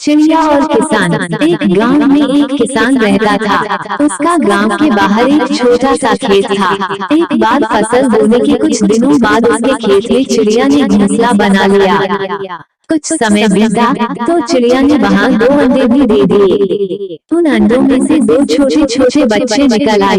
चिड़िया और किसान। एक गांव में एक किसान रहता था। उसका गांव के बाहर एक छोटा सा खेत था। एक बार फसल बोने के कुछ दिनों बाद उसके खेत में चिड़िया ने घोंसला बना लिया। कुछ समय बीता तो चिड़िया ने वहाँ 2 अंडे भी दे दिए। उन अंडों में से 2 छोटे छोटे बच्चे निकल आए।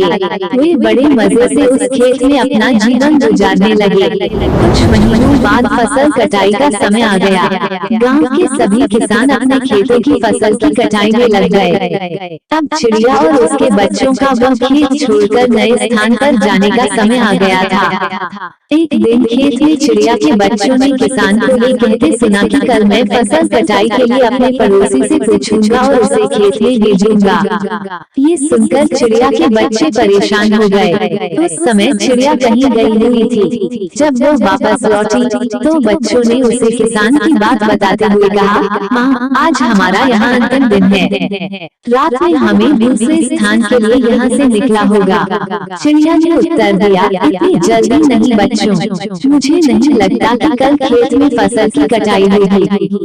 वे बड़े मजे से उस खेत में अपना जीवन गुजारने लगे। कुछ महीनों बाद फसल कटाई का समय आ गया। गांव के सभी किसान अपने खेतों की फसल की कटाई में लग गए। अब चिड़िया और उसके बच्चों का वह खेत छोड़कर नए स्थान पर जाने का समय आ गया था। एक दिन खेत में चिड़िया के बच्चों ने किसान को ये कहते सुना कि कल मैं फसल कटाई के लिए अपने पड़ोसी से पूछूंगा और उसे खेत में भेजूंगा। ये सुनकर चिड़िया के बच्चे परेशान हो गए। उस समय चिड़िया कहीं गई हुई थी। जब वो वापस लौटी तो बच्चों ने उसे किसान की बात बताते हुए कहा, माँ, आज हमारा यहाँ अंतिम दिन है। रात में हमें दूसरे स्थान के लिए यहाँ से निकला होगा। चिड़िया ने उत्तर दिया, इतनी जल्दी नहीं बच्चों, मुझे नहीं लगता कि कल खेत में फसल की कटाई होगी।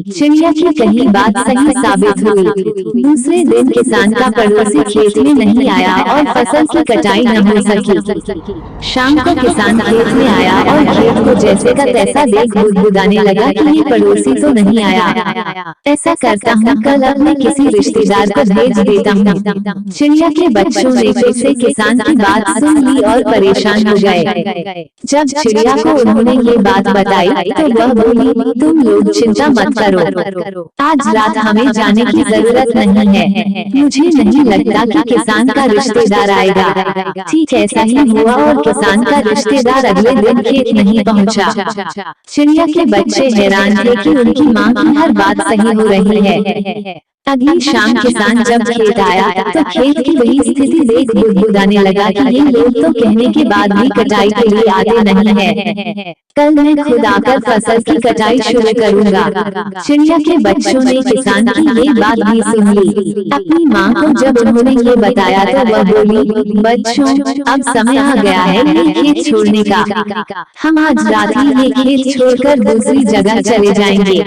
चिड़िया की कही बात सही साबित हुई। दूसरे दिन किसान का पड़ोसी खेत में नहीं आया और फसल की कटाई न हो सकी। शाम को किसान खेत में आया और खेत को जैसे का तैसा देख बुदबुदाने लगा कि ये पड़ोसी तो नहीं आया। ऐसा करता हूँ कल अपने किसी रिश्तेदार को भेज देता हूँ। चिड़िया के बच्चों ने फिर से किसान की बात सुन ली और परेशान हो गए। जब चिड़िया को उन्होंने ये बात बताई तो वह बोली, तुम लोग चिंता मत करो, आज रात हमें जाने की जरूरत नहीं है। मुझे नहीं लगता कि किसान का रिश्तेदार आएगा। ठीक ऐसा ही हुआ और किसान का रिश्तेदार अगले दिन खेत नहीं पहुंचा। चिड़िया के बच्चे हैरान थे कि उनकी माँ की हर बात सही हो रही है। अगली शाम किसान जब खेत आया तो खेत की वही स्थिति देख बुदबुदाने लगा कि ये लोग तो कहने के बाद भी कटाई के लिए आते नहीं है। कल मैं खुद आकर फसल की कटाई शुरू करूंगा। चिड़िया के बच्चों ने किसान की ये बात भी सुन ली। अपनी माँ को जब उन्होंने ये बताया तो वह बोली, बच्चों, अब समय आ गया है ये खेत छोड़ने का। हम आज रात ही ये खेत छोड़कर दूसरी जगह चले जाएंगे।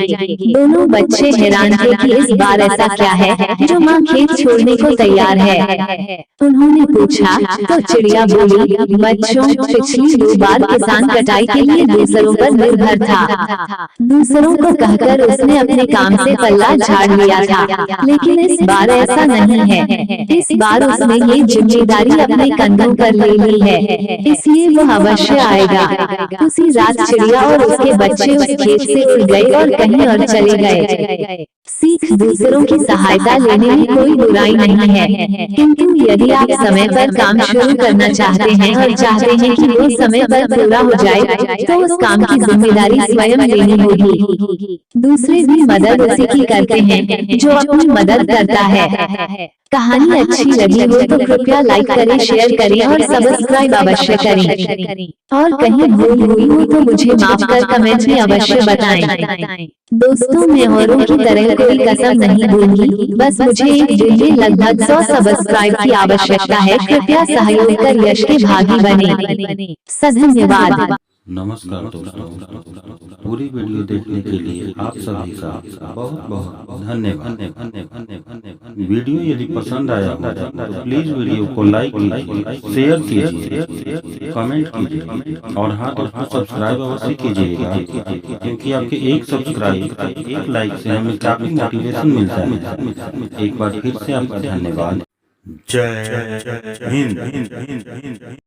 दोनों बच्चे हैरान थे कि इस बार ऐसा क्या है जो माँ खेत छोड़ने को तैयार है। उन्होंने पूछा तो चिड़िया बोली, बच्चों, पिछली 2 बार किसान कटाई के लिए दूसरों पर निर्भर था। दूसरों को कहकर उसने अपने काम से पल्ला झाड़ लिया था, लेकिन इस बार ऐसा नहीं है। इस बार उसने ये जिम्मेदारी अपने कंधों पर ले ली है, इसलिए वो अवश्य आएगा। उसी रात चिड़िया और उसके बच्चे उस खेत से उड़ गए और कहीं और चले गए। सीख, दूसरों की सहायता लेने में कोई बुराई नहीं है, किंतु यदि आप समय पर काम शुरू करना चाहते हैं और चाहते हैं कि वो समय पर पूरा हो जाए तो उस काम की जिम्मेदारी स्वयं लेनी होगी। दूसरे भी मदद उसी की करते हैं जो अपनी मदद करता है। कहानी अच्छी लगी हो तो कृपया लाइक करें, शेयर करें और सब्सक्राइब अवश्य करें। और कहीं भूल हुई हो तो मुझे माफ कर कमेंट में अवश्य बताएं। दोस्तों, मैं औरों की तरह कोई कसम नहीं दूंगी, बस मुझे एक दिन में लगभग 100 सब्सक्राइब की आवश्यकता है। कृपया सहयोग कर यश के भागी बने। धन्यवाद। नमस्कार दोस्तों, पूरी वीडियो देखने के लिए आप सभी का बहुत बहुत धन्यवाद। वीडियो यदि पसंद आया हो तो प्लीज वीडियो को लाइक कीजिए, शेयर कीजिए, कमेंट कीजिए और हाँ दोस्तों, सब्सक्राइब अवश्य कीजिएगा, क्योंकि आपके एक सब्सक्राइब, एक लाइक से हमें काफी मोटिवेशन मिलता है। एक बार फिर से आपका धन्यवाद। जय हिंद।